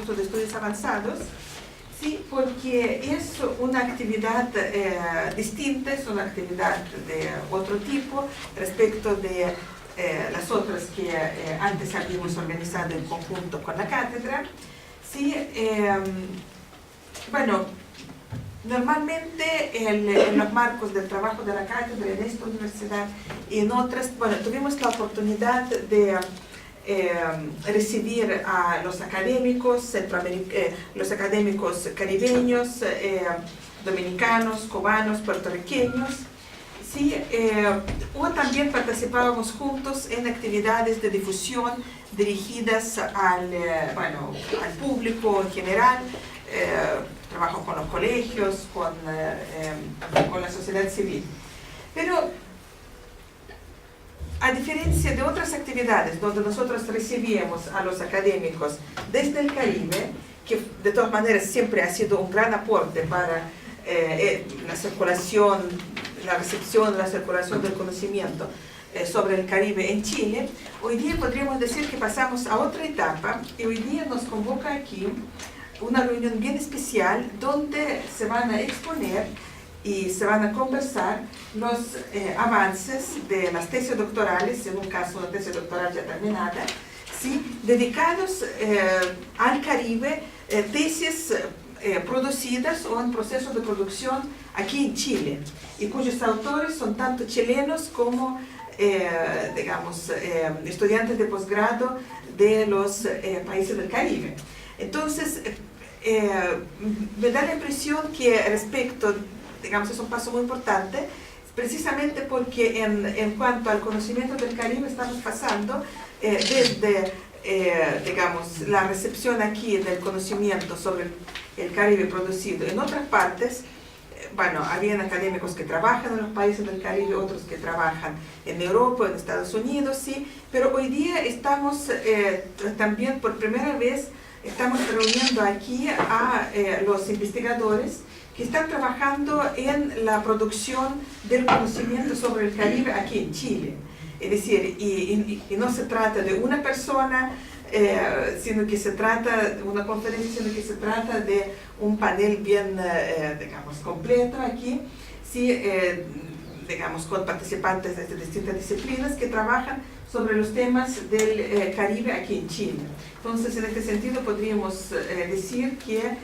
Instituto de Estudios Avanzados, sí, porque es una actividad distinta, es una actividad de otro tipo respecto de las otras que antes habíamos organizado en conjunto con la cátedra. Sí, bueno, normalmente en los marcos del trabajo de la cátedra en esta universidad y en otras, bueno, tuvimos la oportunidad de recibir a los académicos, los académicos caribeños, dominicanos, cubanos, puertorriqueños, sí, o también participábamos juntos en actividades de difusión dirigidas al público en general, trabajo con los colegios, con la sociedad civil. Pero a diferencia de otras actividades donde nosotros recibíamos a los académicos desde el Caribe, que de todas maneras siempre ha sido un gran aporte para la circulación, la recepción, la circulación del conocimiento sobre el Caribe en Chile, hoy día podríamos decir que pasamos a otra etapa y hoy día nos convoca aquí una reunión bien especial donde se van a exponer y se van a conversar los avances de las tesis doctorales, en un caso una tesis doctoral ya terminada, ¿sí? Dedicados al Caribe, tesis producidas o en proceso de producción aquí en Chile, y cuyos autores son tanto chilenos como estudiantes de posgrado de los países del Caribe. Entonces, me da la impresión que respecto, es un paso muy importante, precisamente porque en cuanto al conocimiento del Caribe estamos pasando desde, la recepción aquí del conocimiento sobre el Caribe producido en otras partes. Habían académicos que trabajan en los países del Caribe, otros que trabajan en Europa, en Estados Unidos, sí, pero hoy día estamos también por primera vez estamos reuniendo aquí a los investigadores que están trabajando en la producción del conocimiento sobre el Caribe aquí en Chile. Es decir, y no se trata de una persona, sino que se trata de una conferencia, sino que se trata de un panel bien, completo aquí, sí, con participantes de distintas disciplinas que trabajan sobre los temas del Caribe aquí en Chile. Entonces, en este sentido, podríamos decir que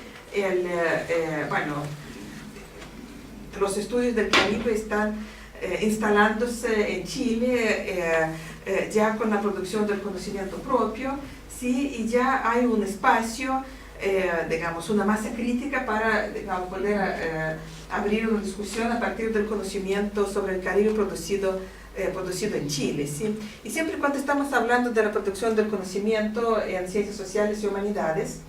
los estudios del Caribe están instalándose en Chile ya con la producción del conocimiento propio, ¿sí? Y ya hay un espacio, una masa crítica para poder abrir una discusión a partir del conocimiento sobre el Caribe producido en Chile, ¿sí? Y siempre cuando estamos hablando de la producción del conocimiento en ciencias sociales y humanidades,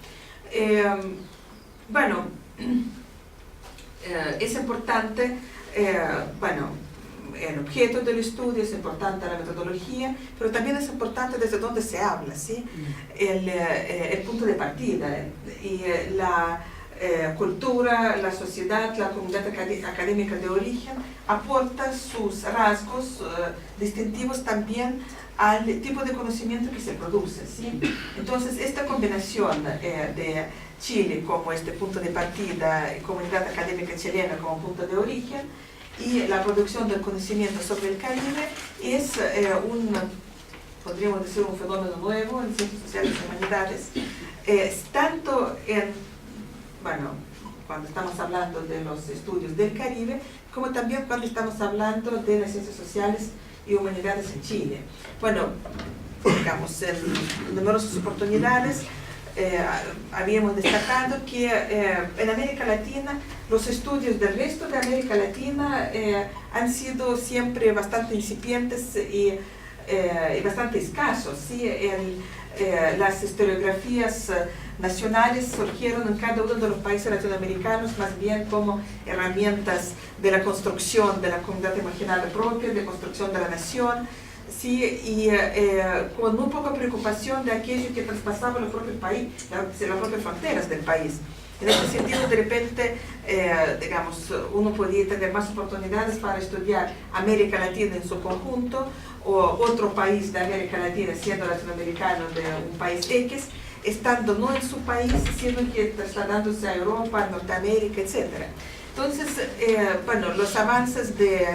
es importante, el objeto del estudio, es importante la metodología, pero también es importante desde dónde se habla, ¿sí? El punto de partida y la cultura, la sociedad, la comunidad académica de origen aporta sus rasgos distintivos también al tipo de conocimiento que se produce, ¿sí? Entonces, esta combinación de Chile como este punto de partida, comunidad académica chilena como punto de origen, y la producción del conocimiento sobre el Caribe es podríamos decir, un fenómeno nuevo en ciencias sociales y humanidades, tanto cuando estamos hablando de los estudios del Caribe, como también cuando estamos hablando de las ciencias sociales y humanidades en Chile. En numerosas oportunidades habíamos destacado que en América Latina los estudios del resto de América Latina han sido siempre bastante incipientes y bastante escasos, ¿sí? Las historiografías nacionales surgieron en cada uno de los países latinoamericanos más bien como herramientas de la construcción de la comunidad imaginaria propia, de construcción de la nación, ¿sí? Y con muy poca preocupación de aquello que traspasaba el propio país, las propias fronteras del país. En este sentido, de repente, uno podía tener más oportunidades para estudiar América Latina en su conjunto, o otro país de América Latina siendo latinoamericano de un país X, estando no en su país, sino que trasladándose a Europa, a Norteamérica, etc. Entonces, bueno, los avances de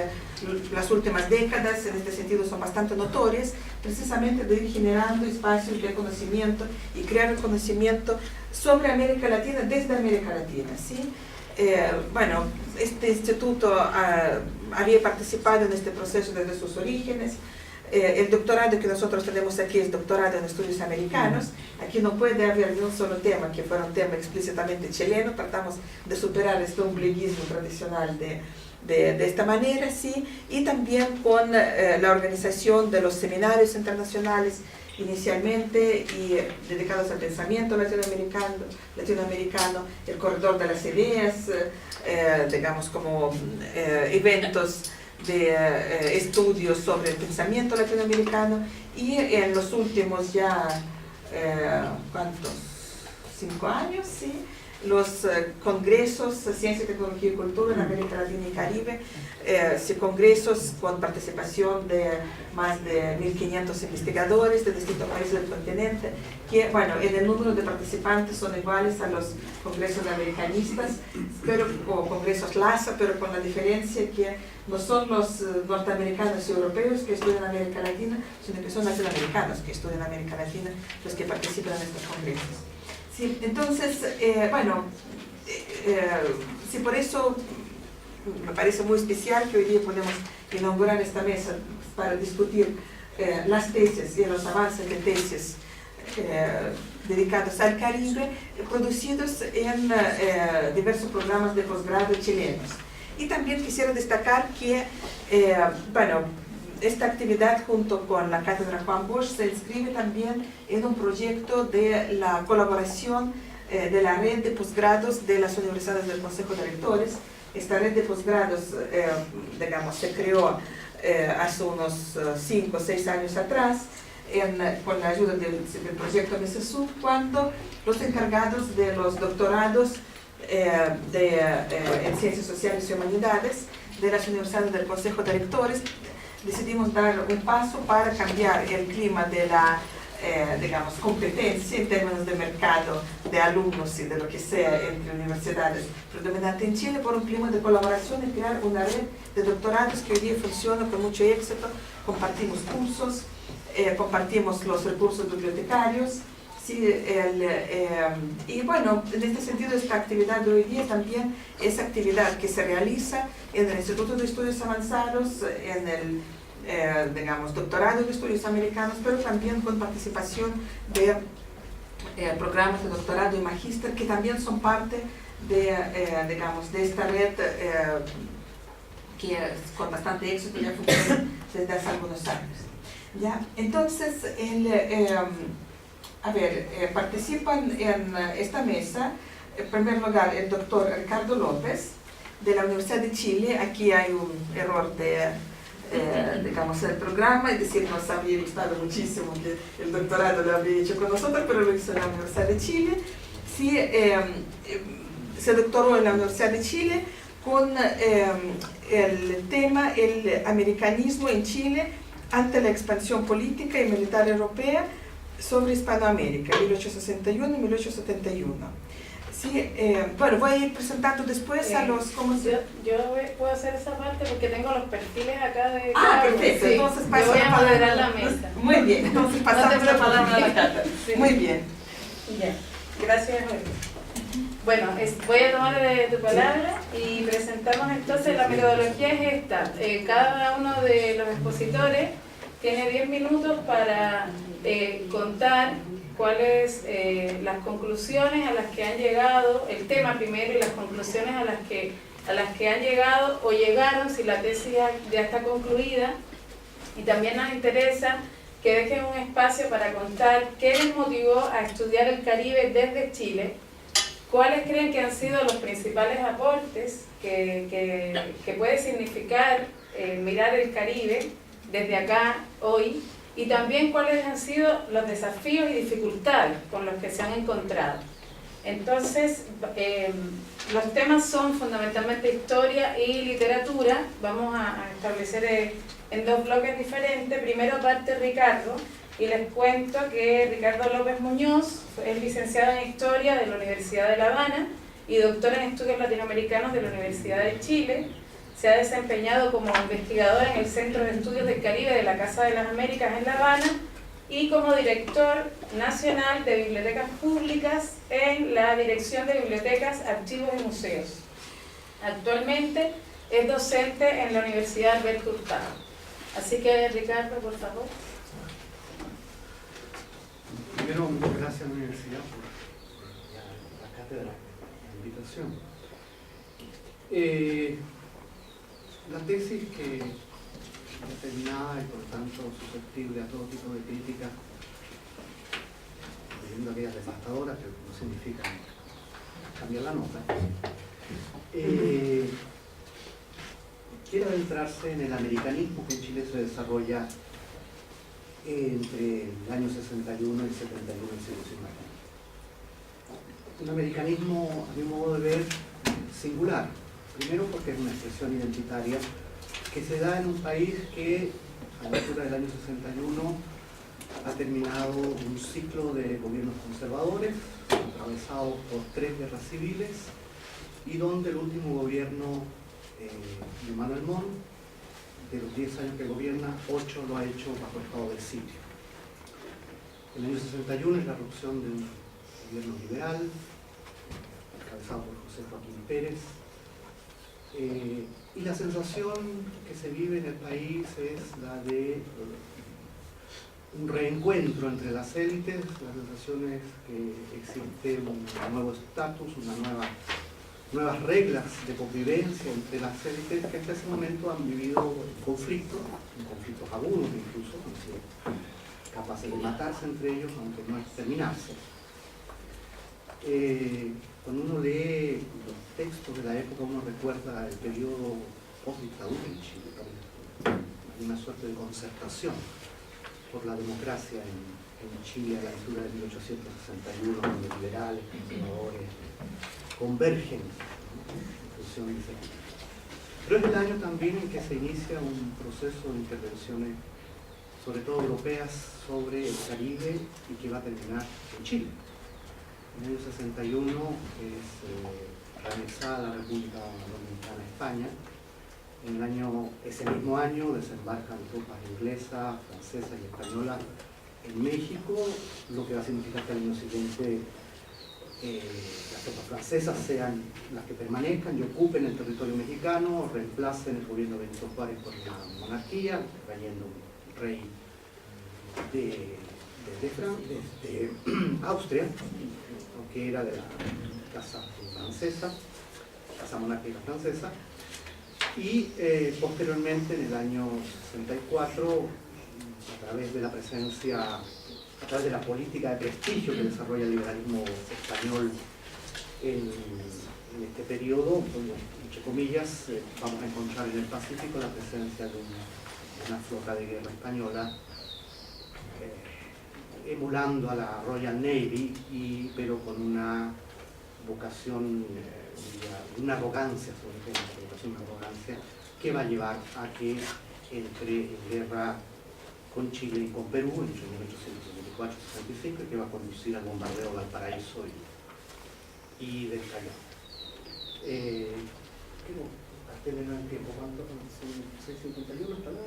las últimas décadas en este sentido son bastante notorios, precisamente de ir generando espacios de conocimiento y crear conocimiento sobre América Latina desde América Latina, ¿sí? Bueno, este instituto había participado en este proceso desde sus orígenes. El doctorado que nosotros tenemos aquí es doctorado en estudios americanos. Aquí no puede haber ni un solo tema que fuera un tema explícitamente chileno. Tratamos de superar este ombliguismo tradicional de esta manera, ¿sí? Y también con la organización de los seminarios internacionales inicialmente y dedicados al pensamiento latinoamericano, el corredor de las ideas, digamos como eventos de estudios sobre el pensamiento latinoamericano, y en los últimos ya, ¿cuántos? 5 años, ¿sí? Los congresos Ciencia, Tecnología y Cultura en América Latina y Caribe, congresos con participación de más de 1.500 investigadores de distintos países del continente, que, bueno, en el número de participantes son iguales a los congresos americanistas, o congresos LASA, pero con la diferencia que no son los norteamericanos y europeos que estudian América Latina, sino que son latinoamericanos que estudian América Latina los que participan en estos congresos. Sí, entonces, bueno, sí, por eso me parece muy especial que hoy día podemos inaugurar esta mesa para discutir las tesis y los avances de tesis dedicados al Caribe, producidos en diversos programas de posgrado chilenos. Y también quisiera destacar que, bueno, esta actividad junto con la Cátedra Juan Bosch se inscribe también en un proyecto de la colaboración de la red de posgrados de las universidades del Consejo de Rectores. Esta red de posgrados, digamos, se creó hace unos 5 o 6 años atrás con la ayuda del proyecto MSSUB, cuando los encargados de los doctorados en Ciencias Sociales y Humanidades de las universidades del Consejo de Rectores decidimos dar un paso para cambiar el clima de la, digamos, competencia en términos de mercado de alumnos y de lo que sea entre universidades predominante en Chile por un clima de colaboración y crear una red de doctorados que hoy día funciona con mucho éxito. Compartimos cursos, compartimos los recursos bibliotecarios, sí, y bueno, en este sentido esta actividad de hoy día también es actividad que se realiza en el Instituto de Estudios Avanzados, en el digamos, doctorado de estudios americanos, pero también con participación de programas de doctorado y magíster que también son parte de, digamos, de esta red que con bastante éxito ya funciona desde hace algunos años. ¿Ya? Entonces, participan en esta mesa, en primer lugar, el doctor Ricardo López, de la Universidad de Chile. Aquí hay un error digamos, el programa, es decir, nos habría gustado muchísimo que el doctorado lo habría hecho con nosotros, pero lo hizo en la Universidad de Chile. Sí, se doctoró en la Universidad de Chile con el tema el americanismo en Chile ante la expansión política y militar europea sobre Hispanoamérica, 1861 y 1871. Sí, bueno, voy a ir presentando después a los... Yo puedo hacer esa parte porque tengo los perfiles acá de... Perfecto, sí. Entonces yo voy a moderar la mesa. Muy bien, entonces pasamos la palabra a la Cata. Sí. Muy bien. Ya, gracias, Jorge. Bueno, voy a tomar tu palabra y presentamos entonces, la metodología es esta. Cada uno de los expositores tiene 10 minutos para contar cuáles las conclusiones a las que han llegado, el tema primero y las conclusiones a las que han llegado o llegaron si la tesis ya está concluida. Y también nos interesa que dejen un espacio para contar qué les motivó a estudiar el Caribe desde Chile, cuáles creen que han sido los principales aportes que puede significar mirar el Caribe desde acá hoy, y también cuáles han sido los desafíos y dificultades con los que se han encontrado. Entonces, los temas son fundamentalmente historia y literatura. Vamos a establecer en 2 bloques diferentes. Primero parte Ricardo, Y les cuento que Ricardo López Muñoz es licenciado en Historia de la Universidad de La Habana y doctor en Estudios Latinoamericanos de la Universidad de Chile. Se ha desempeñado como investigador en el Centro de Estudios del Caribe de la Casa de las Américas en La Habana y como director nacional de bibliotecas públicas en la Dirección de Bibliotecas, Archivos y Museos. Actualmente es docente en la Universidad Alberto Hurtado. Así que, Ricardo, por favor. Primero, muchas gracias a la universidad por la cátedra, la invitación. La tesis que es determinada y por lo tanto susceptible a todo tipo de crítica, incluyendo aquellas devastadoras, que no significan cambiar la nota, quiere adentrarse en el americanismo que en Chile se desarrolla entre el año 61 y el 71 del siglo XIX. Un americanismo, a mi modo de ver, singular. Primero porque es una expresión identitaria que se da en un país que, a la altura del año 61, ha terminado un ciclo de gobiernos conservadores, atravesado por 3 guerras civiles, y donde el último gobierno de Manuel Montt, de los 10 años que gobierna, 8 lo ha hecho bajo estado de sitio. El año 61 es la erupción de un gobierno liberal, encabezado por José Joaquín Pérez, y la sensación que se vive en el país es la de un reencuentro entre las élites. La sensación es que existe un nuevo estatus, nuevas reglas de convivencia entre las élites que hasta ese momento han vivido conflictos agudos incluso, han sido capaces de matarse entre ellos, aunque no exterminarse. Cuando uno lee los textos de la época, uno recuerda el periodo post-dictadura en Chile. Hay una suerte de concertación por la democracia en Chile a la altura de 1861, donde liberales, conservadores convergen en función de ese tipo. Pero es el año también en que se inicia un proceso de intervenciones, sobre todo europeas, sobre el Caribe y que va a terminar en Chile. En el año 61 es reanexada la República Dominicana a España. Ese mismo año desembarcan tropas inglesas, francesas y españolas en México, lo que va a significar que al año siguiente las tropas francesas sean las que permanezcan y ocupen el territorio mexicano, reemplacen el gobierno de Benito Juárez por una monarquía, trayendo un rey de Austria, que era de la casa francesa, casa monárquica francesa, y posteriormente en el año 64, a través de la presencia, a través de la política de prestigio que desarrolla el liberalismo español en este periodo, entre comillas, vamos a encontrar en el Pacífico la presencia de una flota de guerra española, emulando a la Royal Navy, pero con una vocación, una arrogancia, sobre todo, una arrogancia que va a llevar a que entre en guerra con Chile y con Perú entre 1824 y 65, y que va a conducir al bombardeo de Valparaíso y del Callao. Hasta el tiempo, ¿cuánto? ¿Son 6:51 hasta la...?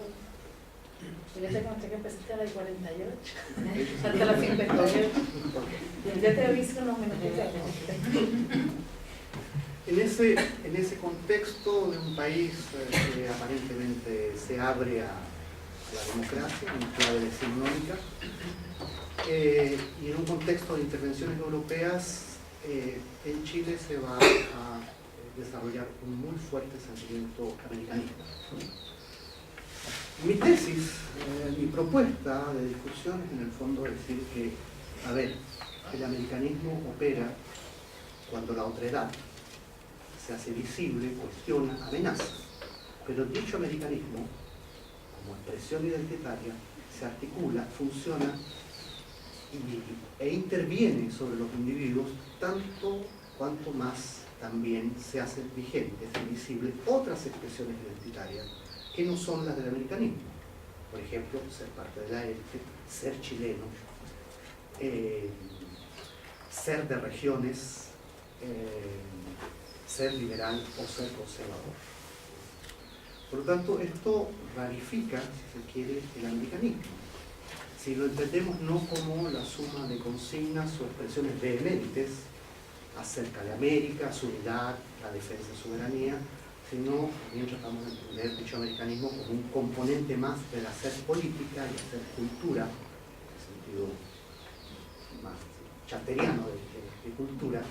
Yo te conté que empezaste a las 48, hasta las 58. Ya te aviso unos minutitos. En ese contexto de un país que aparentemente se abre a la democracia, en clave decimonónica, y en un contexto de intervenciones europeas, en Chile se va a desarrollar un muy fuerte sentimiento americanista. Mi tesis, mi propuesta de discusión es en el fondo decir que, a ver, el americanismo opera cuando la otredad se hace visible, cuestiona, amenaza, pero dicho americanismo, como expresión identitaria, se articula, funciona e interviene sobre los individuos tanto cuanto más también se hacen vigentes y visibles otras expresiones identitarias que no son las del americanismo. por ejemplo, ser parte de la élite, ser chileno, ser de regiones, ser liberal o ser conservador. Por lo tanto, esto rarifica, si se quiere, el americanismo. Si lo entendemos no como la suma de consignas o expresiones vehementes acerca de América, su unidad, la defensa de soberanía, sino también tratamos de entender dicho americanismo como un componente más del hacer política y hacer cultura, en el sentido más charteriano de cultura,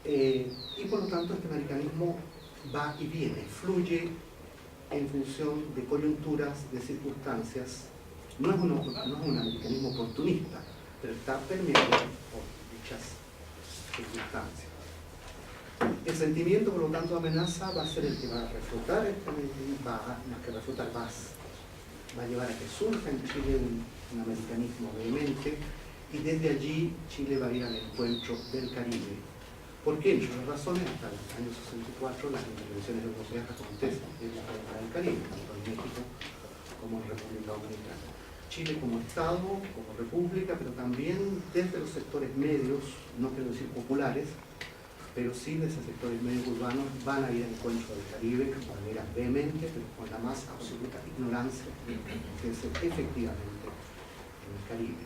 y por lo tanto este americanismo va y viene, fluye en función de coyunturas, de circunstancias. No es un americanismo oportunista, pero está permeado por dichas circunstancias. El sentimiento, por lo tanto, de amenaza va a ser el que va a reflotar, va a llevar a que surja en Chile un americanismo vehemente, y desde allí Chile va a ir al encuentro del Caribe. ¿Por qué? Entre las razones, hasta el año 64 las intervenciones europeas acontecen en la guerra del Caribe, tanto en México como en República Dominicana. Chile como Estado, como República, pero también desde los sectores medios, no quiero decir populares, pero sí desde sectores medios urbanos, van a ir al encuentro del Caribe de manera vehemente, pero con la más absoluta ignorancia de lo que acontece efectivamente en el Caribe.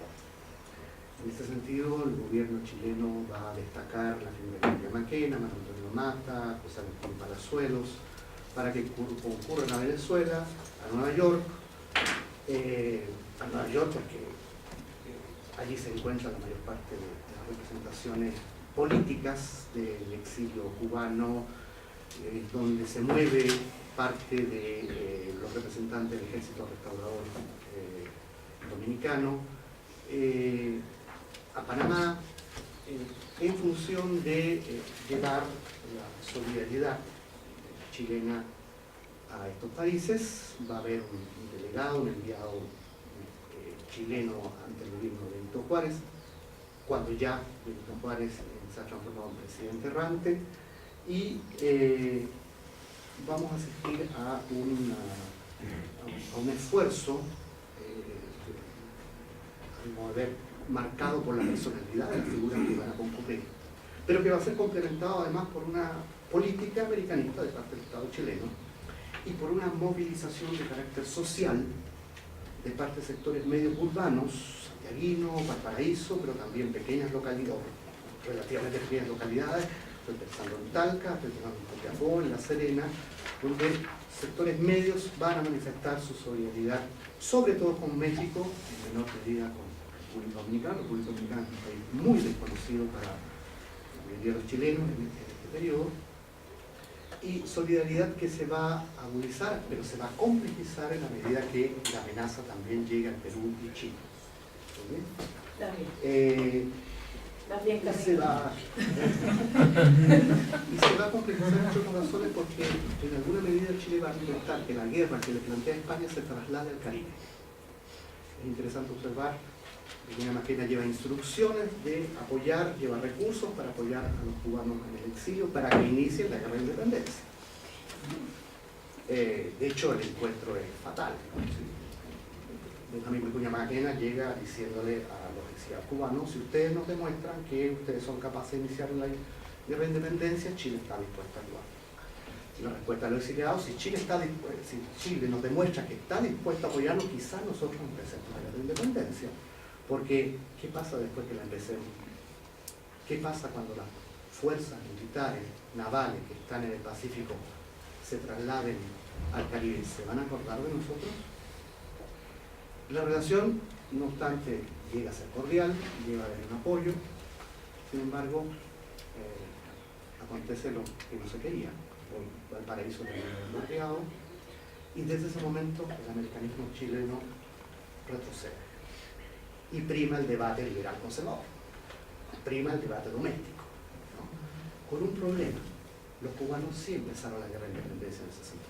En este sentido, el gobierno chileno va a destacar la figura de Enrique Maquena, Manuel Antonio Mata, José Agustín Palazuelos, para que concurran a Venezuela, a Nueva York, porque allí se encuentra la mayor parte de las representaciones políticas del exilio cubano, donde se mueve parte de los representantes del ejército restaurador dominicano, a Panamá, en función de llevar la solidaridad chilena a estos países. Va a haber un delegado, un enviado chileno ante el gobierno de Benito Juárez, cuando ya Benito Juárez se ha transformado en presidente errante, y vamos a asistir a un esfuerzo a ver, marcado por la personalidad de las figuras que van a concurrir, pero que va a ser complementado además por una política americanista de parte del Estado chileno y por una movilización de carácter social de parte de sectores medios urbanos, Santiaguino, Valparaíso, pero también pequeñas localidades, relativamente pequeñas localidades. Estoy pensando en Talca, estoy pensando en Copiapó, en La Serena, donde sectores medios van a manifestar su solidaridad, sobre todo con México, en menor medida con República Dominicana. República Dominicana es un país muy desconocido para la mayoría de los chilenos en este periodo, y solidaridad que se va a agudizar, pero se va a complejizar en la medida que la amenaza también llega al Perú y Chile. Está bien. Y se va a complejizar mucho con razones porque en alguna medida Chile va a intentar que la guerra que le plantea España se traslade al Caribe. Es interesante observar que Enrique Maquena lleva instrucciones de apoyar, lleva recursos para apoyar a los cubanos en el exilio para que inicien la guerra de independencia. De hecho, el encuentro es fatal. Benjamín Vicuña Maquena llega diciéndole a los exiliados cubanos: si ustedes nos demuestran que ustedes son capaces de iniciar la guerra de independencia, Chile está dispuesto a ayudar. Y la respuesta de los exiliados: si Chile nos demuestra que está dispuesto a apoyarnos, quizás nosotros empecemos la guerra de independencia. Porque, ¿qué pasa después que la empecemos? ¿Qué pasa cuando las fuerzas militares, navales que están en el Pacífico se trasladen al Caribe? ¿Se van a acordar de nosotros? La relación, no obstante, llega a ser cordial, llega a haber un apoyo. Sin embargo, acontece lo que no se quería. Valparaíso también es bloqueado, y desde ese momento el americanismo chileno retrocede. Y prima el debate liberal conservador, prima el debate doméstico, ¿no? Con un problema: los cubanos sí empezaron la guerra de independencia en el 68.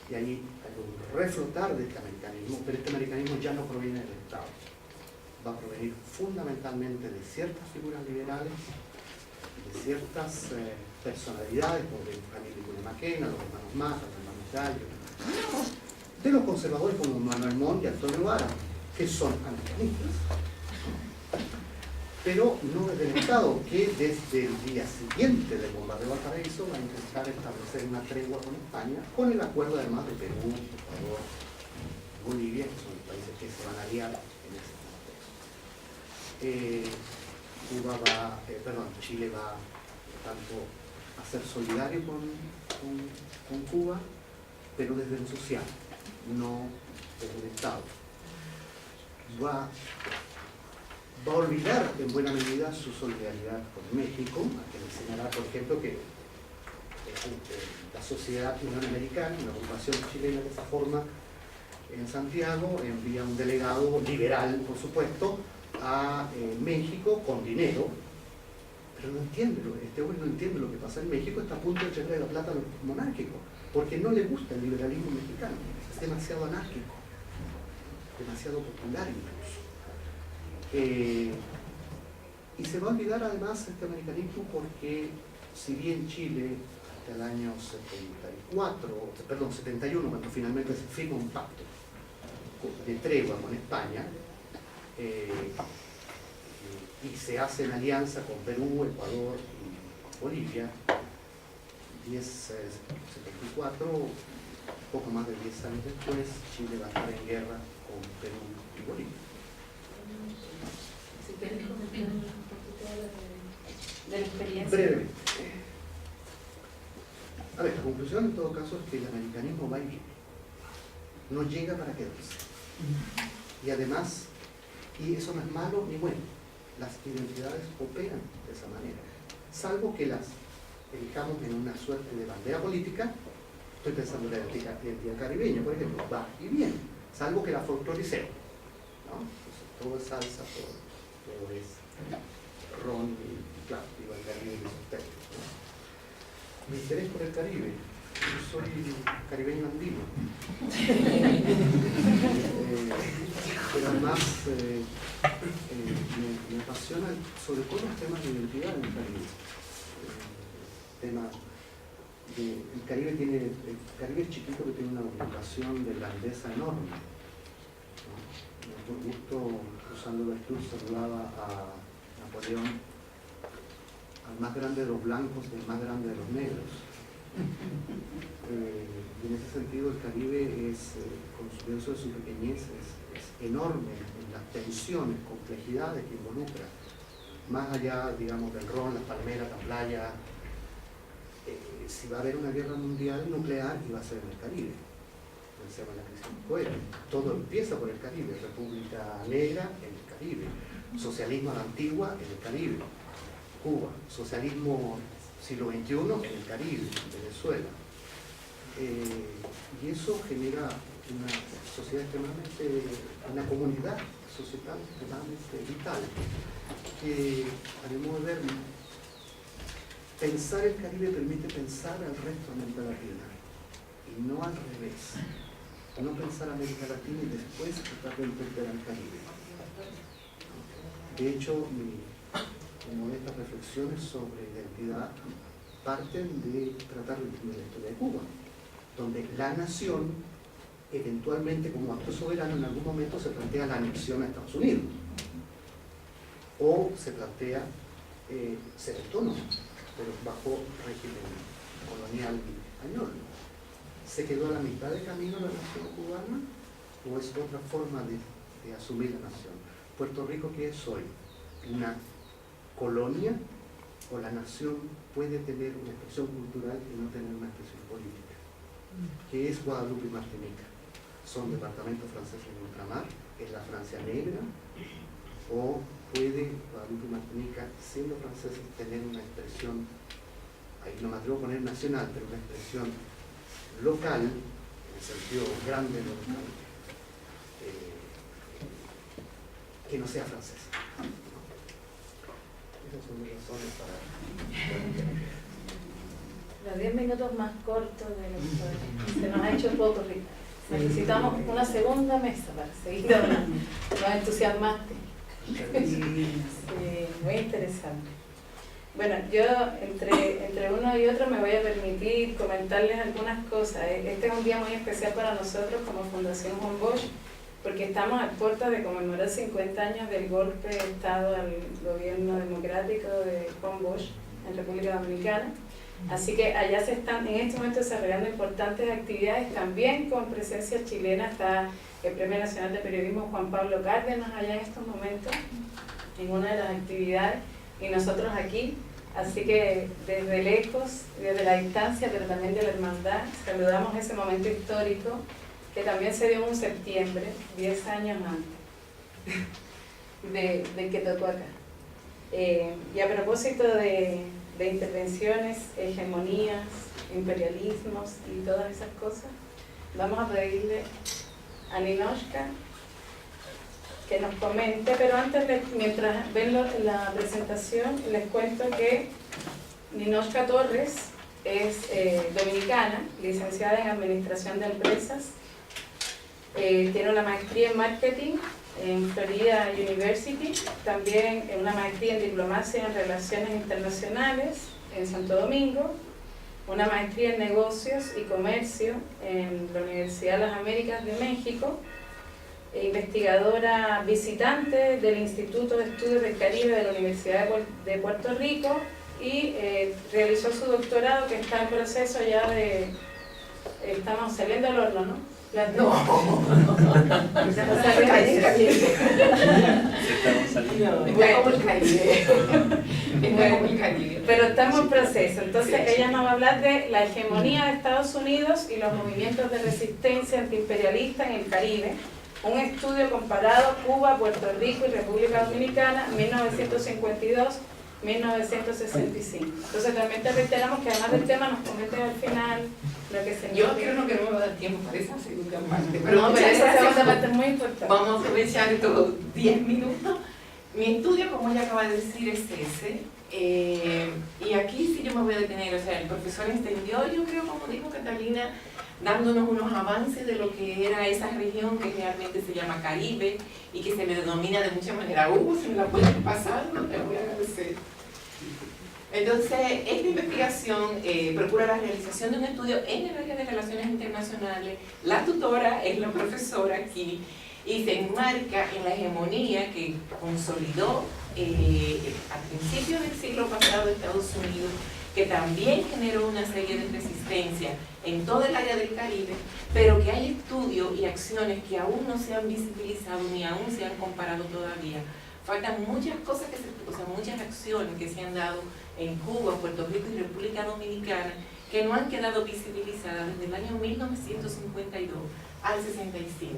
Y ahí hay un reflotar de este americanismo, pero este americanismo ya no proviene del Estado, va a provenir fundamentalmente de ciertas figuras liberales, de ciertas personalidades, como Benjamín Vicuña Maquena, los hermanos Mata, los hermanos Gallo, de los conservadores como Manuel Montt y Antonio Vara, que son americanistas, pero no desde el Estado, que desde el día siguiente del bombardeo de Valparaíso va a intentar establecer una tregua con España, con el acuerdo además de Perú, Ecuador, Bolivia, que son los países que se van a aliar en ese contexto. Chile va, por tanto, a ser solidario con Cuba, pero desde lo social, no desde el Estado. Va a olvidar en buena medida su solidaridad con México, a que mencionará, por ejemplo, que la Sociedad Unión Americana, la agrupación chilena de esa forma en Santiago, envía un delegado liberal, por supuesto, a México con dinero, pero no entiende, este hombre no entiende lo que pasa en México, está a punto de echarle la plata a los monárquicos, porque no le gusta el liberalismo mexicano, es demasiado anárquico, demasiado popular incluso. Y se va a olvidar además este americanismo porque si bien Chile hasta el año 71, cuando finalmente se firma un pacto de tregua con España, y se hace en alianza con Perú, Ecuador y Bolivia, 74, poco más de 10 años después, Chile va a estar en guerra con Perú y Bolivia. Si quieres comentar un poquito de la experiencia. Brevemente. A ver, la conclusión en todo caso es que el americanismo va y viene. No llega para quedarse. Y además, y eso no es malo ni bueno, las identidades operan de esa manera. Salvo que las elijamos en una suerte de bandera política, estoy pensando en la identidad caribeña, por ejemplo, va y viene, salvo que la folcloricemos, ¿no? Entonces, todo es salsa, todo es ron y claro, digo el Caribe y los términos, ¿no? Mi interés por el Caribe, yo soy caribeño andino, pero además me apasiona sobre todo los temas de identidad en el Caribe. El Caribe es chiquito, que tiene una vocación de grandeza enorme, ¿no? Por gusto, cruzando la cruz, saludaba a Napoleón, al más grande de los blancos y al más grande de los negros. Y en ese sentido el Caribe es, con su denso de su pequeñez, es enorme en las tensiones, complejidades que involucra, más allá, digamos, del ron, las palmeras, la playa. Si va a haber una guerra mundial nuclear, iba a ser en el Caribe. Pensemos en la crisis de Corea. Todo empieza por el Caribe, República Negra en el Caribe, socialismo a la antigua en el Caribe, Cuba, socialismo siglo XXI en el Caribe, Venezuela. Y eso genera una sociedad extremadamente, una comunidad societal extremadamente vital, que a mi modo de ver, pensar el Caribe permite pensar al resto de América Latina, y no al revés. No pensar América Latina y después tratar de entender al Caribe. De hecho, estas reflexiones sobre identidad parten de tratar de la historia de Cuba, donde la nación, eventualmente como acto soberano, en algún momento se plantea la anexión a Estados Unidos, o se plantea ser autónomo, pero bajo régimen colonial español. ¿Se quedó a la mitad de camino la nación cubana o es otra forma de asumir la nación? ¿Puerto Rico qué es hoy? ¿Una colonia o la nación puede tener una expresión cultural y no tener una expresión política? ¿Qué es Guadalupe y Martinica? ¿Son departamentos franceses en ultramar? ¿Es la Francia negra? ¿O puede Guadalupe y Martinica, siendo franceses, tener una expresión, ahí no me atrevo a poner nacional, pero una expresión local, en el sentido grande de local, que no sea francesa? Esas son mis razones para... Los 10 minutos más cortos de la historia. Se nos ha hecho poco, Rita. Necesitamos una segunda mesa para seguir hablando. Nos entusiasmaste. Sí, muy interesante. Bueno, yo entre uno y otro me voy a permitir comentarles algunas cosas. Este es un día muy especial para nosotros como Fundación Juan Bosch, porque estamos a puertas de conmemorar 50 años del golpe de Estado al gobierno democrático de Juan Bosch en República Dominicana. Así que allá se están en este momento desarrollando importantes actividades, también con presencia chilena. Está el Premio Nacional de Periodismo Juan Pablo Cárdenas allá en estos momentos, en una de las actividades, y nosotros aquí. Así que desde lejos, desde la distancia, pero también de la hermandad, saludamos ese momento histórico que también se dio en un septiembre, 10 años antes de que tocó acá. Y a propósito de intervenciones, hegemonías, imperialismos y todas esas cosas, vamos a pedirle a Ninotchka que nos comente, pero antes, mientras ven la presentación, les cuento que Ninotchka Torres es dominicana, licenciada en Administración de Empresas, tiene una maestría en Marketing en Florida University, también una maestría en Diplomacia en Relaciones Internacionales en Santo Domingo, una maestría en Negocios y Comercio en la Universidad de las Américas de México, investigadora visitante del Instituto de Estudios del Caribe de la Universidad de Puerto Rico y realizó su doctorado, que está en proceso ya de... Estamos saliendo al horno, ¿no? Pero estamos en proceso. Entonces ella nos va a hablar de la hegemonía de Estados Unidos y los movimientos de resistencia antiimperialista en el Caribe, un estudio comparado Cuba, Puerto Rico y República Dominicana, 1952-1965. Entonces también te reiteramos que además del tema nos comentes al final lo que se... Yo creo que no me va a dar tiempo para esa segunda parte, pero no, pero esa segunda parte es muy importante. Vamos a aprovechar estos 10 minutos. Mi estudio, como ella acaba de decir, es ese. Y aquí sí yo me voy a detener. O sea, el profesor extendió, yo creo, como dijo Catalina, dándonos unos avances de lo que era esa región que realmente se llama Caribe y que se le denomina de muchas maneras. Si me la pueden pasar, te voy a agradecer. Entonces, esta investigación procura la realización de un estudio en el área de relaciones internacionales. La tutora es la profesora aquí y se enmarca en la hegemonía que consolidó a principios del siglo pasado Estados Unidos, que también generó una serie de resistencia en todo el área del Caribe, pero que hay estudios y acciones que aún no se han visibilizado ni aún se han comparado todavía. Faltan muchas cosas, muchas acciones que se han dado en Cuba, Puerto Rico y República Dominicana que no han quedado visibilizadas desde el año 1952 al 65.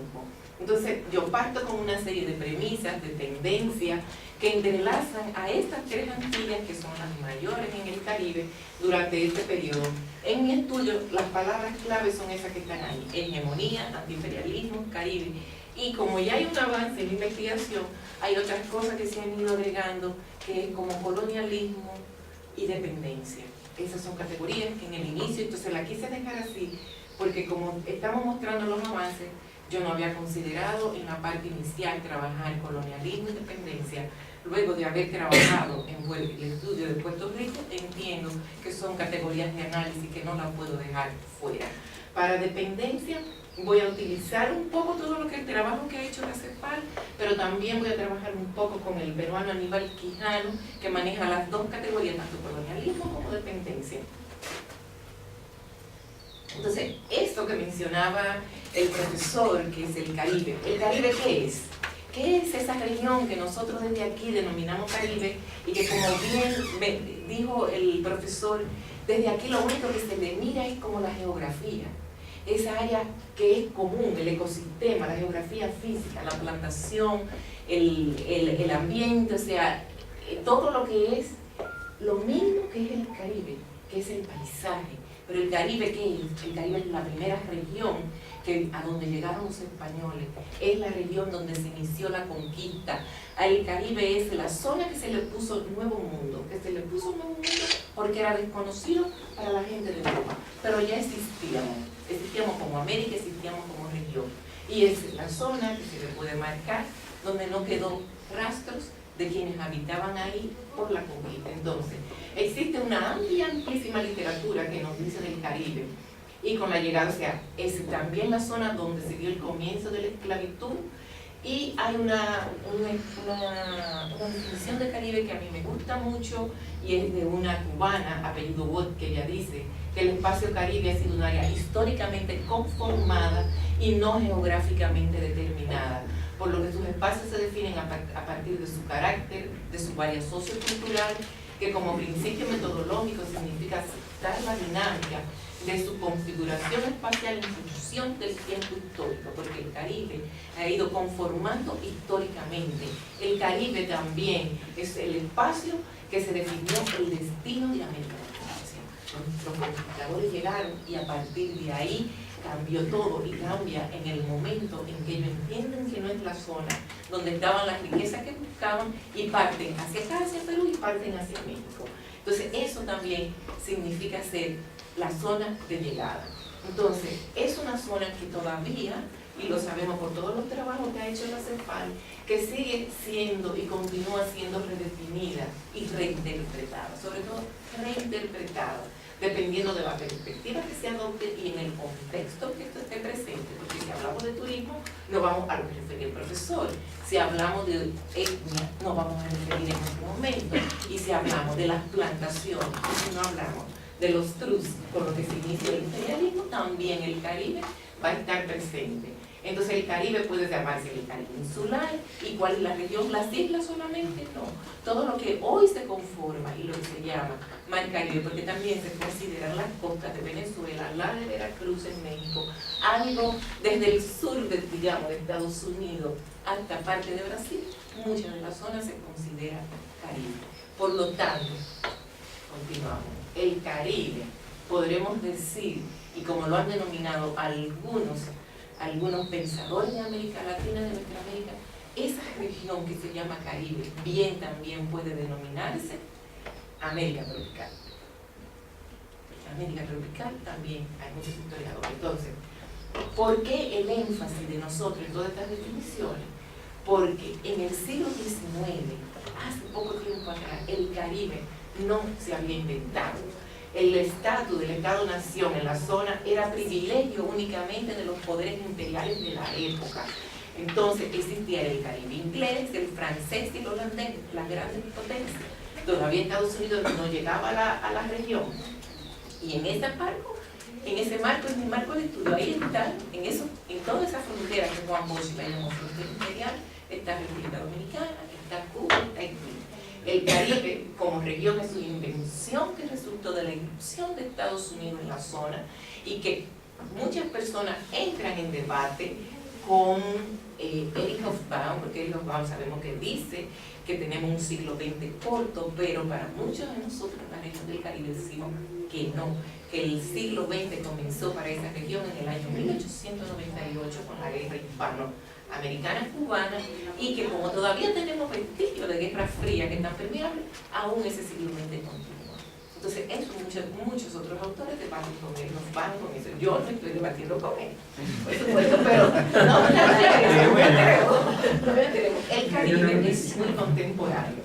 Entonces yo parto con una serie de premisas, de tendencias que entrelazan a estas tres Antillas que son las mayores en el Caribe durante este periodo. En mi estudio las palabras claves son esas que están ahí: hegemonía, antiimperialismo, Caribe. Y como ya hay un avance en la investigación, hay otras cosas que se han ido agregando, que es como colonialismo y dependencia. Esas son categorías que en el inicio, entonces la quise dejar así, porque como estamos mostrando los avances, yo no había considerado en la parte inicial trabajar colonialismo y dependencia. Luego de haber trabajado en el estudio de Puerto Rico, entiendo que son categorías de análisis que no las puedo dejar fuera. Para dependencia, voy a utilizar un poco todo lo que el trabajo que ha hecho la CEPAL, pero también voy a trabajar un poco con el peruano Aníbal Quijano, que maneja las dos categorías, tanto colonialismo como dependencia. Entonces, esto que mencionaba el profesor, que es el Caribe. ¿El Caribe qué es? ¿Qué es esa región que nosotros desde aquí denominamos Caribe y que, como bien dijo el profesor, desde aquí lo único que se le mira es como la geografía? Esa área que es común, el ecosistema, la geografía física, la plantación, el ambiente, o sea, todo lo que es lo mismo que es el Caribe, que es el paisaje. Pero el Caribe, ¿qué es? El Caribe es la primera región a donde llegaron los españoles, es la región donde se inició la conquista. El Caribe es la zona que se le puso Nuevo Mundo, porque era desconocido para la gente de Europa, pero ya existíamos como América, existíamos como región, y es la zona que se le puede marcar donde no quedó rastros de quienes habitaban ahí por la conquista. Entonces, existe una amplísima literatura que nos dice del Caribe, y con la llegada, o sea, es también la zona donde se dio el comienzo de la esclavitud, y hay una definición de Caribe que a mí me gusta mucho, y es de una cubana, apellido Watt, que ella dice que el espacio Caribe ha sido un área históricamente conformada y no geográficamente determinada, por lo que sus espacios se definen a partir de su carácter, de su variedad sociocultural, que como principio metodológico significa aceptar la dinámica de su configuración espacial en función del tiempo histórico, porque el Caribe ha ido conformando históricamente. El Caribe también es el espacio que se definió el destino de América Latina. O sea, los conquistadores llegaron y a partir de ahí cambió todo, y cambia en el momento en que ellos entienden que no es la zona donde estaban las riquezas que buscaban, y parten hacia acá, hacia Perú, y parten hacia México. Entonces eso también significa ser la zona de llegada. Entonces es una zona que todavía, y lo sabemos por todos los trabajos que ha hecho la CEPAL, que sigue siendo y continúa siendo redefinida y reinterpretada, sobre todo reinterpretada, dependiendo de la perspectiva que se adopte y en el contexto que esto esté presente, porque si hablamos de turismo, nos vamos a lo que refería el profesor. Si hablamos de etnia, nos vamos a referir en este momento. Y si hablamos de las plantaciones, y si no hablamos de los trus, con lo que se inicia el imperialismo, también el Caribe va a estar presente. Entonces el Caribe puede llamarse el Caribe insular. ¿Y cuál es la región? Las islas solamente no. Todo lo que hoy se conforma y lo que se llama Mar Caribe, porque también se consideran las costas de Venezuela, la de Veracruz en México, algo desde el sur de, digamos, de Estados Unidos hasta parte de Brasil, muchas de las zonas se consideran Caribe. Por lo tanto, continuamos. El Caribe, podremos decir, y como lo han denominado algunos pensadores de América Latina, de nuestra América, esa región que se llama Caribe, bien también puede denominarse América Tropical. América Tropical también hay muchos historiadores. Entonces, ¿por qué el énfasis de nosotros en todas estas definiciones? Porque en el siglo XIX, hace poco tiempo atrás, el Caribe no se había inventado. El estatus del Estado-Nación en la zona era privilegio únicamente de los poderes imperiales de la época. Entonces existía el Caribe inglés, el francés y el holandés, las grandes potencias. Todavía Estados Unidos no llegaba a la región. Y en ese marco es mi marco de estudio. Ahí está, en todas esas fronteras que Juan Bosch la llamó frontera imperial, está República Dominicana, está Cuba, está Haití. El Caribe como región es una invención que resultó de la irrupción de Estados Unidos en la zona, y que muchas personas entran en debate con Erich Hobsbawm, porque Erich Hobsbawm sabemos que dice que tenemos un siglo XX corto, pero para muchos de nosotros en la región del Caribe decimos que no, que el siglo XX comenzó para esa región en el año 1898 con la guerra hispanoamericana cubana, y que como todavía tenemos vestigios de Guerra Fría que están permeables, aún ese siglo XX continúa. Entonces, eso muchos otros autores debaten con él, nos van con eso. Yo no estoy debatiendo con él, por supuesto, pero no tenemos. El Caribe es muy contemporáneo.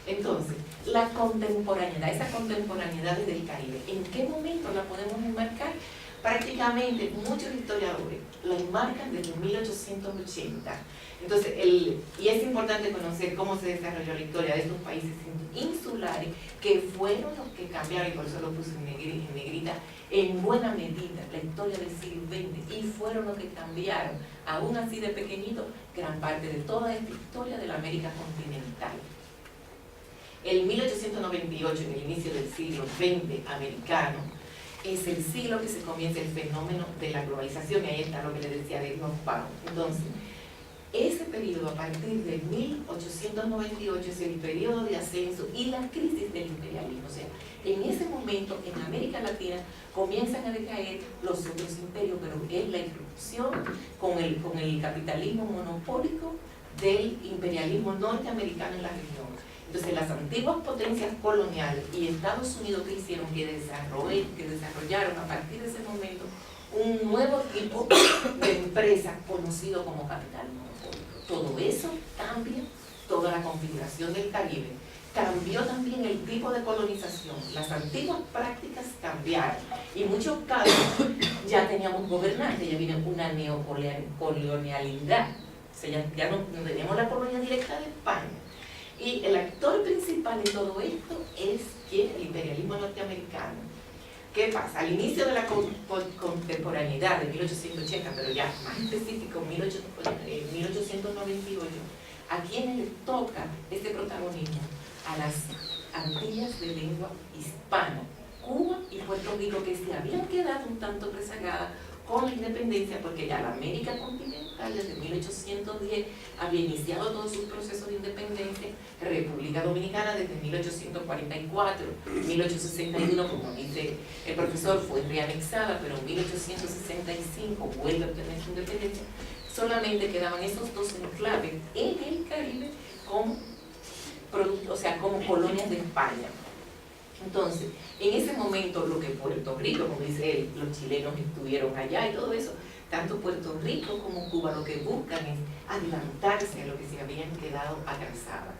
Entonces, la contemporaneidad, esa contemporaneidad del Caribe, ¿en qué momento la podemos enmarcar? Prácticamente muchos historiadores la enmarcan desde 1880. Entonces, y es importante conocer cómo se desarrolló la historia de estos países insulares, que fueron los que cambiaron, y por eso lo puse en negrita, en buena medida la historia del siglo XX, y fueron los que cambiaron, aún así de pequeñito, gran parte de toda esta historia de la América continental. El 1898, en el inicio del siglo XX americano, es el siglo que se comienza el fenómeno de la globalización, y ahí está lo que le decía de Hobsbawm. Entonces, ese periodo a partir de 1898 es el periodo de ascenso y la crisis del imperialismo. O sea, en ese momento en América Latina comienzan a decaer los otros imperios, pero es la irrupción con el capitalismo monopólico del imperialismo norteamericano en la región. Entonces las antiguas potencias coloniales y Estados Unidos, que hicieron que desarrollaron a partir de ese momento un nuevo tipo de empresa conocido como capital monopólico. Todo eso cambia toda la configuración del Caribe. Cambió también el tipo de colonización, las antiguas prácticas cambiaron y en muchos casos ya teníamos gobernantes, ya viene una neocolonialidad, o sea, ya no teníamos la colonia directa de España. Y el actor principal en todo esto es ¿quién? El imperialismo norteamericano. ¿Qué pasa? Al inicio de la contemporaneidad de 1880, pero ya más específico, 1898, ¿a quiénes les toca este protagonismo? A las Antillas de lengua hispana, Cuba y Puerto Rico, que se habían quedado un tanto rezagadas con la independencia, porque ya la América continental desde 1810 había iniciado todos sus procesos de independencia, República Dominicana desde 1844, 1861, como dice el profesor, fue reanexada, pero en 1865 vuelve a obtener su independencia. Solamente quedaban esos dos enclaves en el Caribe como colonias de España. Entonces, en ese momento, lo que Puerto Rico, como dice él, los chilenos estuvieron allá y todo eso, tanto Puerto Rico como Cuba lo que buscan es adelantarse a lo que se habían quedado atrasadas.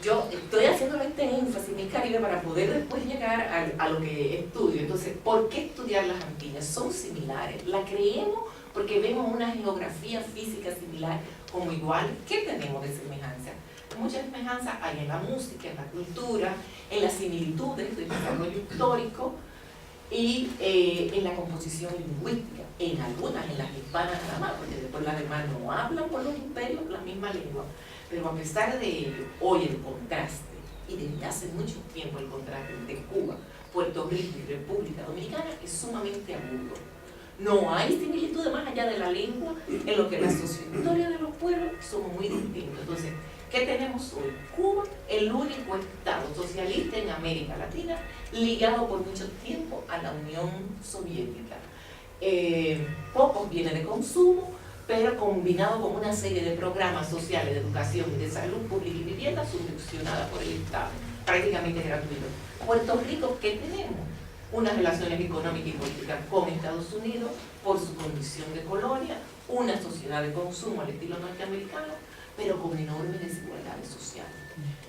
Yo estoy haciendo este énfasis en el Caribe para poder después llegar a lo que estudio. Entonces, ¿por qué estudiar las Antillas? Son similares. La creemos porque vemos una geografía física similar como igual. ¿Qué tenemos de semejanza? Mucha semejanza hay en la música, en la cultura, en las similitudes del desarrollo histórico y en la composición lingüística. En algunas, en las hispanas nada más, porque después las demás no hablan por los imperios la misma lengua. Pero a pesar de ello, hoy el contraste, y desde hace mucho tiempo el contraste de Cuba, Puerto Rico y República Dominicana es sumamente agudo. No hay similitudes más allá de la lengua, en lo que la sociohistoria de los pueblos son muy distintos. Entonces, ¿qué tenemos hoy? Cuba, el único estado socialista en América Latina, ligado por mucho tiempo a la Unión Soviética. Pocos bienes de consumo, pero combinado con una serie de programas sociales de educación y de salud pública y vivienda subvencionada por el Estado, prácticamente gratuito. Puerto Rico, ¿qué tenemos? Unas relaciones económicas y políticas con Estados Unidos por su condición de colonia, una sociedad de consumo al estilo norteamericano, pero con enormes desigualdades sociales.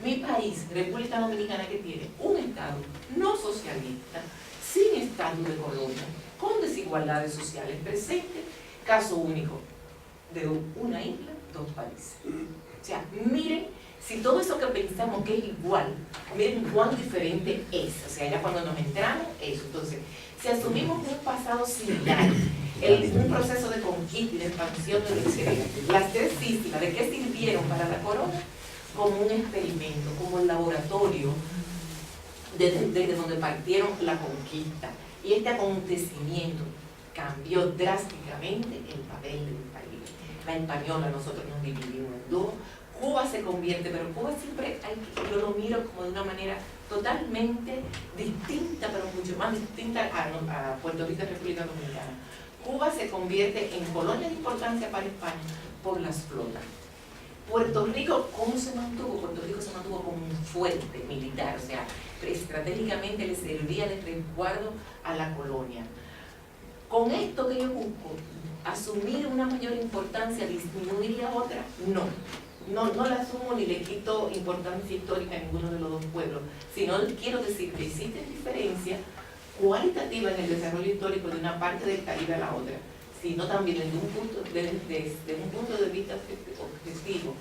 Mi país, República Dominicana, que tiene un Estado no socialista, sin estatus de colonia, con desigualdades sociales presentes, caso único de una isla, dos países. O sea, miren, si todo eso que pensamos que es igual, miren cuán diferente es. O sea, ya cuando nos entramos, eso. Entonces, si asumimos un pasado similar, un proceso de conquista y de expansión del exterior, las tres islas, ¿de qué sirvieron para la corona? Como un experimento, como el laboratorio desde donde partieron la conquista. Y este acontecimiento cambió drásticamente el papel del país. La española, nosotros nos dividimos en dos. Cuba se convierte, pero Cuba siempre, yo lo miro como de una manera totalmente distinta, pero mucho más distinta a Puerto Rico y República Dominicana. Cuba se convierte en colonia de importancia para España por las flotas. Puerto Rico, ¿cómo se mantuvo? Puerto Rico se mantuvo como un fuerte militar, o sea, estratégicamente le servía de resguardo a la colonia. Con esto que yo busco, asumir una mayor importancia, disminuir la otra, no la asumo ni le quito importancia histórica a ninguno de los dos pueblos, sino quiero decir que existen diferencias cualitativas en el desarrollo histórico de una parte del Caribe a la otra, sino también desde un punto de vista objetivo,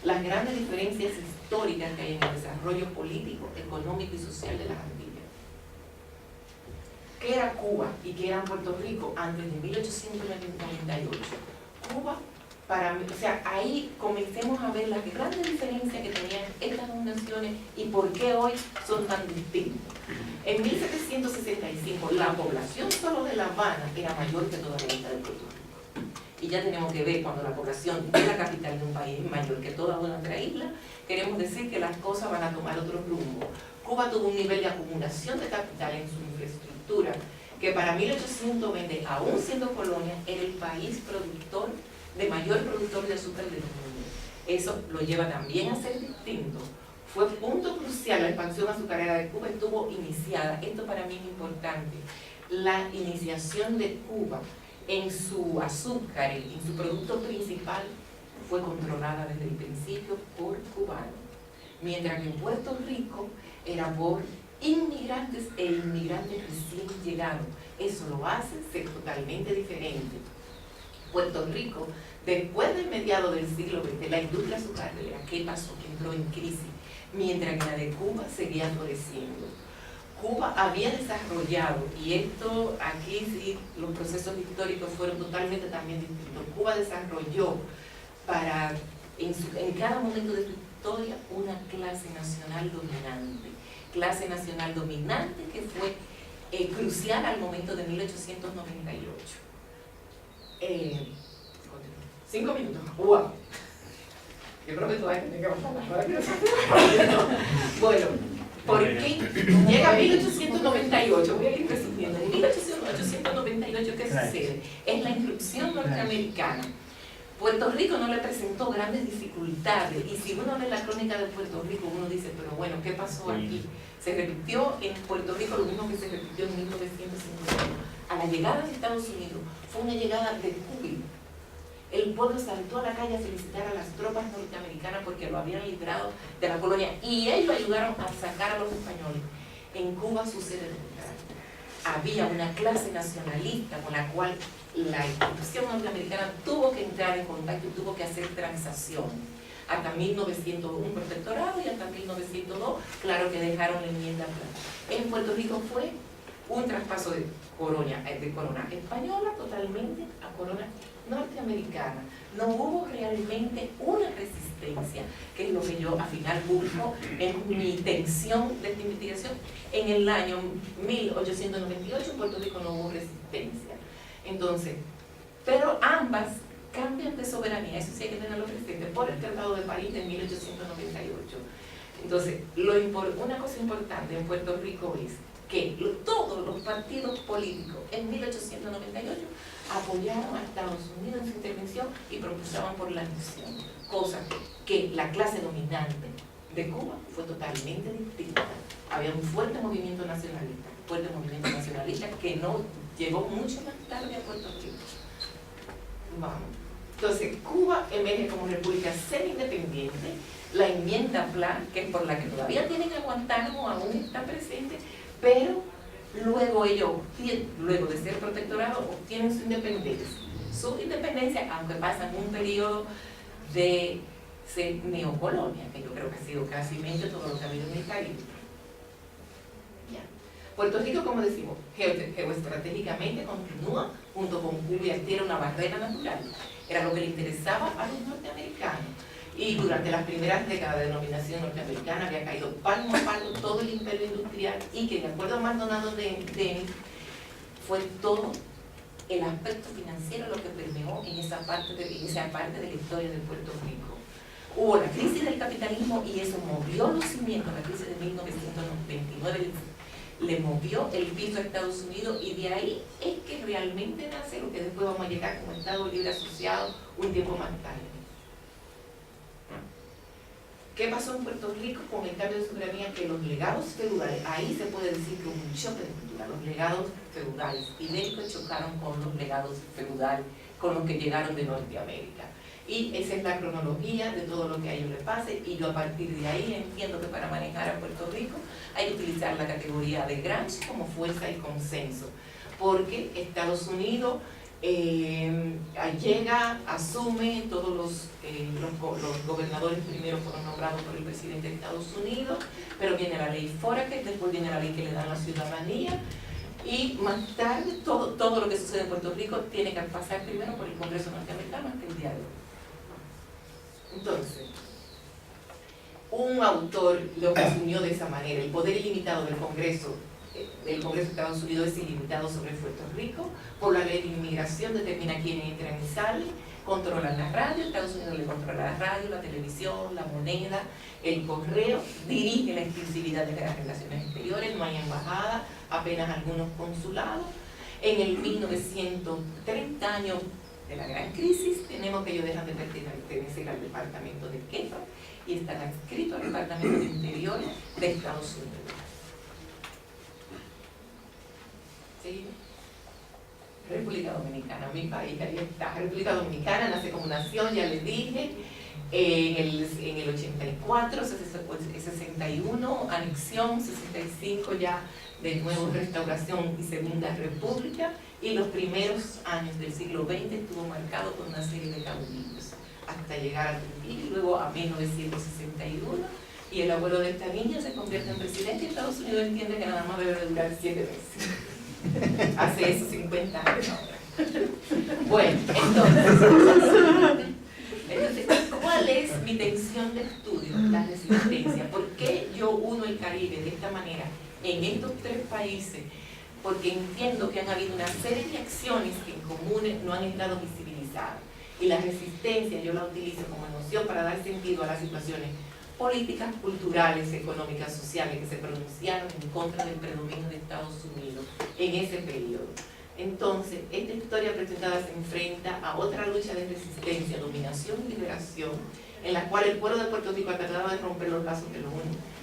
las grandes diferencias históricas que hay en el desarrollo político, económico y social de las Antillas. ¿Qué era Cuba y qué era Puerto Rico antes de 1898? Cuba, para mí, o sea, ahí comencemos a ver las grandes diferencias que tenían estas dos naciones y por qué hoy son tan distintas. En 1765, la población solo de La Habana era mayor que toda la isla de Puerto Rico. Y ya tenemos que ver, cuando la población de la capital de un país es mayor que toda una otra isla, queremos decir que las cosas van a tomar otro rumbo. Cuba tuvo un nivel de acumulación de capital en su infraestructura, que para 1820, aún siendo colonia, era el país productor de mayor productor de azúcar del mundo. Eso lo lleva también a ser distinto. Fue punto crucial, la expansión azucarera de Cuba estuvo iniciada, esto para mí es importante, la iniciación de Cuba en su azúcar, en su producto principal, fue controlada desde el principio por cubanos, mientras que en Puerto Rico era por inmigrantes e inmigrantes recién llegados. Eso lo hace ser totalmente diferente. Puerto Rico, después del mediado del siglo XX, la industria azucarera, ¿qué pasó? Que entró en crisis, mientras que la de Cuba seguía floreciendo. Cuba había desarrollado, y esto aquí sí, los procesos históricos fueron totalmente también distintos. Cuba desarrolló en cada momento de su historia una clase nacional dominante que fue crucial al momento de 1898. 5 minutos. ¡Wow! Yo creo que todavía tengamos bueno, ¿por qué llega 1898? Voy a ir resumiendo. En 1898, ¿qué sucede? Es la introducción norteamericana. Puerto Rico no le presentó grandes dificultades, y si uno lee la crónica de Puerto Rico, uno dice, pero bueno, ¿qué pasó aquí? Se repitió en Puerto Rico lo mismo que se repitió en 1951. A la llegada de Estados Unidos fue una llegada de júbilo. El pueblo saltó a la calle a felicitar a las tropas norteamericanas porque lo habían librado de la colonia, y ellos ayudaron a sacar a los españoles. En Cuba sucede lo contrario. Había una clase nacionalista con la cual la institución norteamericana tuvo que entrar en contacto y tuvo que hacer transacción. Hasta 1901 un protectorado, y hasta 1902, claro que dejaron la enmienda plana. En Puerto Rico fue un traspaso de corona española totalmente a corona norteamericana. No hubo realmente una resistencia, que es lo que yo al final busco en mi tensión de esta investigación. En el año 1898 en Puerto Rico no hubo resistencia. Entonces, pero ambas cambian de soberanía, eso sí hay que tenerlo presente, por el Tratado de París de 1898. Entonces, una cosa importante en Puerto Rico es que todos los partidos políticos en 1898 apoyaron a Estados Unidos en su intervención y propulsaban por la anexión, cosa que la clase dominante de Cuba fue totalmente distinta. Había un fuerte movimiento nacionalista que no llegó mucho más tarde a Puerto Rico. Vamos. Entonces, Cuba emerge como república semi-independiente. La enmienda Plan, que es por la que todavía tienen que Guantánamo, aún está presente, pero luego ellos, luego de ser protectorado, obtienen su independencia. Su independencia, aunque pasan un periodo de ser neocolonia, que yo creo que ha sido casi todo lo que ha habido en el Caribe. Ya. Puerto Rico, como decimos, geoestratégicamente continúa junto con Cuba y Haití, era una barrera natural. Era lo que le interesaba a los norteamericanos. Y durante las primeras décadas de dominación norteamericana había caído palmo a palo todo el imperio industrial, y que, de acuerdo a Maldonado Denis, fue todo el aspecto financiero lo que permeó en esa parte de la historia de Puerto Rico. Hubo la crisis del capitalismo y eso movió los cimientos. La crisis de 1929 le movió el piso a Estados Unidos, y de ahí es que realmente nace lo que después vamos a llegar como Estado Libre Asociado un tiempo más tarde. ¿Qué pasó en Puerto Rico con el cambio de soberanía? Que los legados feudales, ahí se puede decir que hubo un choque de cultura. Los legados feudales ibéricos chocaron con los legados feudales, con los que llegaron de Norteamérica. Y esa es la cronología de todo lo que a ellos les pase, y yo a partir de ahí entiendo que para manejar a Puerto Rico hay que utilizar la categoría de Gramsci como fuerza y consenso, porque Estados Unidos llega, asume, todos los gobernadores primero fueron nombrados por el presidente de Estados Unidos, pero viene la ley Foraker, después viene la ley que le dan la ciudadanía, y más tarde todo lo que sucede en Puerto Rico tiene que pasar primero por el Congreso norteamericano hasta el día de hoy. Entonces, un autor lo asumió de esa manera: el poder ilimitado del Congreso de Estados Unidos es ilimitado sobre Puerto Rico. Por la ley de inmigración determina quiénes entran y salen, controlan la radio, Estados Unidos le controla la radio, la televisión, la moneda, el correo, dirige la exclusividad de las relaciones exteriores, no hay embajada, apenas algunos consulados. En el 1930, años de la gran crisis, tenemos que ellos dejan de pertenecer al departamento de Kefa y están adscritos al departamento de Interior de Estados Unidos. ¿Sí? República Dominicana, mi país, ahí está. República Dominicana nace como nación, ya les dije, en el 84, 61, anexión, 65 ya de nuevo restauración y segunda república, y los primeros años del siglo XX estuvo marcado por una serie de caudillos, hasta llegar a Trujillo, y luego a 1961, y el abuelo de esta niña se convierte en presidente y Estados Unidos entiende que nada más debe durar 7 meses. Hace esos 50 años ahora. Bueno, entonces, ¿cuál es mi tensión de estudio? La resistencia. ¿Por qué yo uno el Caribe de esta manera en estos 3 países? Porque entiendo que han habido una serie de acciones que en comunes no han estado visibilizadas. Y la resistencia yo la utilizo como noción para dar sentido a las situaciones políticas, culturales, económicas, sociales que se pronunciaron en contra del predominio de Estados Unidos en ese periodo. Entonces, esta historia presentada se enfrenta a otra lucha de resistencia, dominación y liberación, en la cual el pueblo de Puerto Rico ha tratado de romper los lazos que lo unen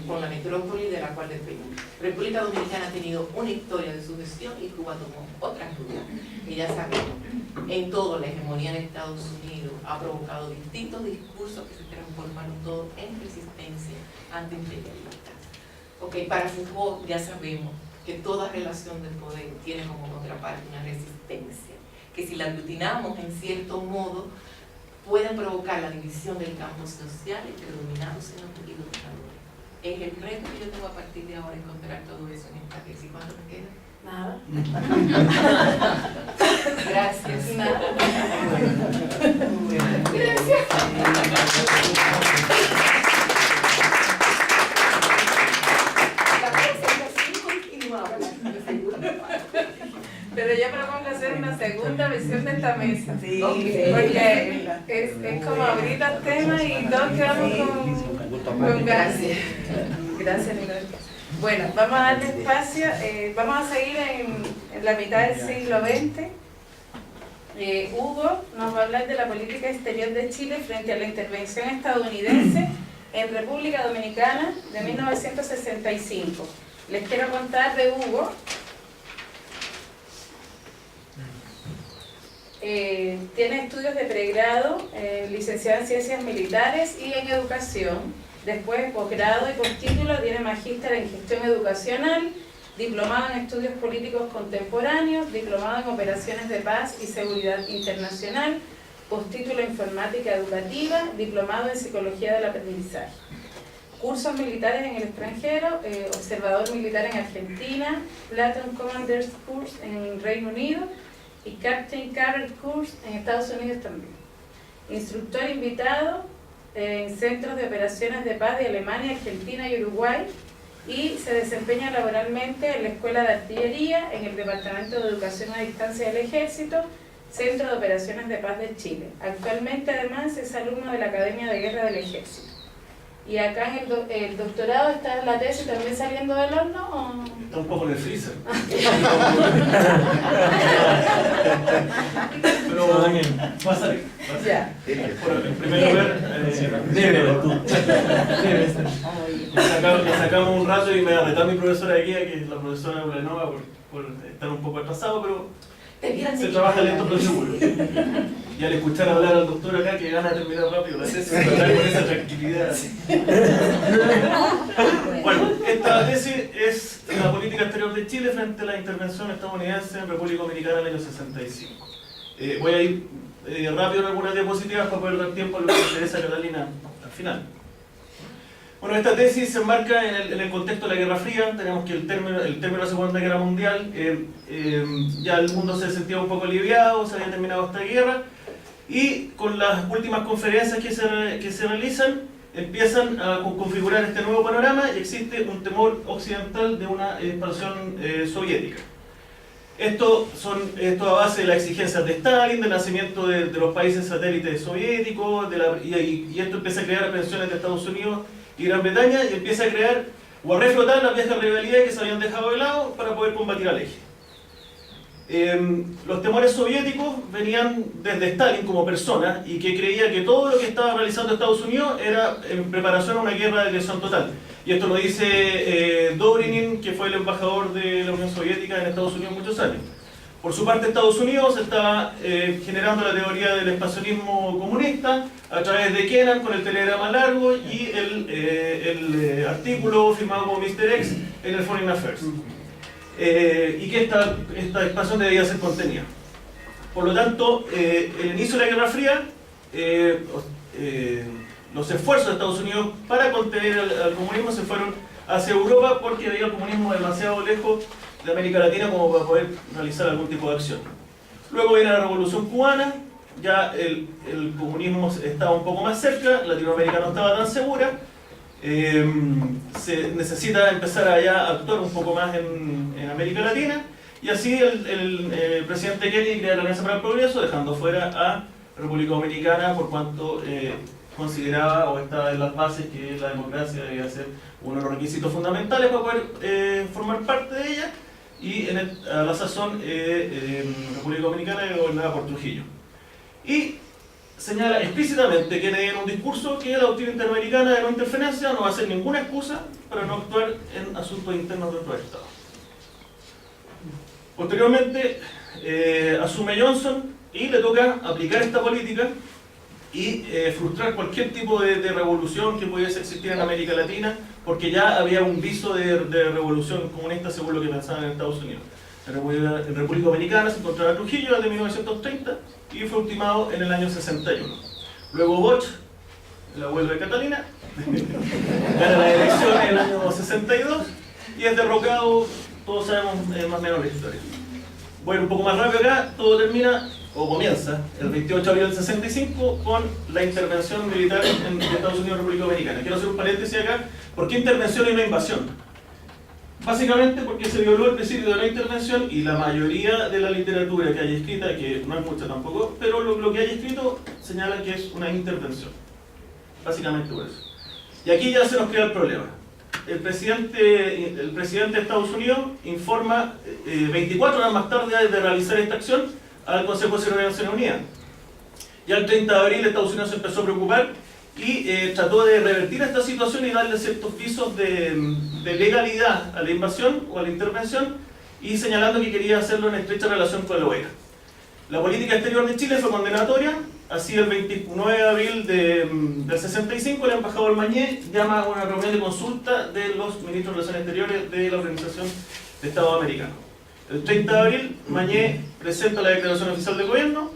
con la metrópoli de la cual depende. República Dominicana ha tenido una historia de su gestión y Cuba tomó otra ruta. Y ya sabemos, en todo la hegemonía de Estados Unidos ha provocado distintos discursos que se transformaron todos en resistencia antiimperialista. Ok, para Foucault ya sabemos que toda relación de poder tiene como contraparte una resistencia, que si la aglutinamos en cierto modo, pueden provocar la división del campo social y predominados en los educadores. Es el reto que yo tengo a partir de ahora encontrar todo eso en esta tesis. ¿Cuánto me queda? Nada. Gracias. Nada. Pero yo propongo hacer una segunda versión de esta mesa. Sí. Porque es como abrir los temas y todos quedamos con gracias. Gracias, Nicolás. Bueno, vamos a darle espacio, vamos a seguir en la mitad del siglo XX. Hugo nos va a hablar de la política exterior de Chile frente a la intervención estadounidense en República Dominicana de 1965. Les quiero contar de Hugo. Tiene estudios de pregrado, licenciado en Ciencias Militares y en Educación. Después, posgrado y postítulo, tiene magíster en Gestión Educacional, diplomado en Estudios Políticos Contemporáneos, diplomado en Operaciones de Paz y Seguridad Internacional, postítulo en Informática Educativa, diplomado en Psicología del Aprendizaje. Cursos militares en el extranjero, observador militar en Argentina, Platoon Commander's Course en Reino Unido y Captain Cadet Course en Estados Unidos también. Instructor invitado en centros de operaciones de paz de Alemania, Argentina y Uruguay, y se desempeña laboralmente en la Escuela de Artillería, en el Departamento de Educación a Distancia del Ejército, Centro de Operaciones de Paz de Chile. Actualmente, además, es alumno de la Academia de Guerra del Ejército. Y acá en el doctorado está la tesis también saliendo del horno, ¿o? Está un poco en el freezer. Pero va a salir. Ya. Bueno, en primer lugar, le sacamos un rato y me va a retar mi profesora de guía, que es la profesora Ulanova, por estar un poco atrasado, pero se trabaja lento pero seguro. Y al escuchar hablar al doctor acá, que gana de terminar rápido la tesis, hablar con esa tranquilidad. Bueno, esta tesis es la política exterior de Chile frente a la intervención estadounidense en República Dominicana en el año 65. Voy a ir rápido en algunas diapositivas para poder dar tiempo a lo que le interesa a Catalina al final. Bueno, esta tesis se enmarca en el contexto de la Guerra Fría. Tenemos que el término de la Segunda Guerra Mundial, ya el mundo se sentía un poco aliviado, se había terminado esta guerra, y con las últimas conferencias que se realizan, empiezan a configurar este nuevo panorama y existe un temor occidental de una expansión soviética. Esto a base de las exigencias de Stalin, del nacimiento de los países satélites soviéticos, y esto empieza a crear tensiones de Estados Unidos y Gran Bretaña, y empieza a crear o a reflotar las viejas rivalidades que se habían dejado de lado para poder combatir al eje. Los temores soviéticos venían desde Stalin como persona, y que creía que todo lo que estaba realizando Estados Unidos era en preparación a una guerra de agresión total. Y esto lo dice Dobrinin, que fue el embajador de la Unión Soviética en Estados Unidos muchos años. Por su parte, Estados Unidos estaba generando la teoría del expansionismo comunista a través de Kennan con el telegrama largo y el artículo firmado como Mr. X en el Foreign Affairs. Y que esta expansión debía ser contenida. Por lo tanto, el inicio de la Guerra Fría, los esfuerzos de Estados Unidos para contener al comunismo se fueron hacia Europa porque veía el comunismo demasiado lejos de América Latina como para poder realizar algún tipo de acción. Luego viene la Revolución Cubana, ya el comunismo estaba un poco más cerca, Latinoamérica no estaba tan segura, se necesita empezar a actuar un poco más en América Latina, y así el presidente Kennedy crea la Alianza para el Progreso, dejando fuera a República Dominicana por cuanto consideraba o estaba en las bases que la democracia debía ser uno de los requisitos fundamentales para poder formar parte de ella, y a la sazón República Dominicana era gobernada por Trujillo. Y señala explícitamente Kennedy en un discurso que la doctrina interamericana de no interferencia no va a ser ninguna excusa para no actuar en asuntos internos de otro Estado. Posteriormente asume Johnson y le toca aplicar esta política y frustrar cualquier tipo de revolución que pudiese existir en América Latina, porque ya había un viso de revolución comunista según lo que pensaban en Estados Unidos. En República Dominicana se encontraba Trujillo desde 1930 y fue ultimado en el año 61. Luego Bosch, el abuelo de Catalina, gana la elección en el año 62 y es derrocado, todos sabemos más o menos la historia. Bueno, un poco más rápido acá, todo termina, o comienza, el 28 de abril del 65 con la intervención militar en Estados Unidos y República Dominicana. Quiero hacer un paréntesis acá, ¿por qué intervención y no invasión? Básicamente porque se violó el principio de la intervención y la mayoría de la literatura que hay escrita, que no es mucha tampoco, pero lo que hay escrito señala que es una intervención. Básicamente por eso. Y aquí ya se nos crea el problema. El presidente de Estados Unidos informa 24 horas más tarde de realizar esta acción al Consejo de Seguridad de Naciones Unidas. Ya el 30 de abril Estados Unidos se empezó a preocupar y trató de revertir esta situación y darle ciertos visos de legalidad a la invasión o a la intervención, y señalando que quería hacerlo en estrecha relación con la OEA. La política exterior de Chile fue condenatoria, así el 29 de abril del 65 el embajador Mañé llama a una reunión de consulta de los ministros de Relaciones Exteriores de la Organización de Estados Americanos. El 30 de abril Mañé presenta la declaración oficial del gobierno,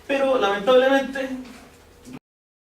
pero lamentablemente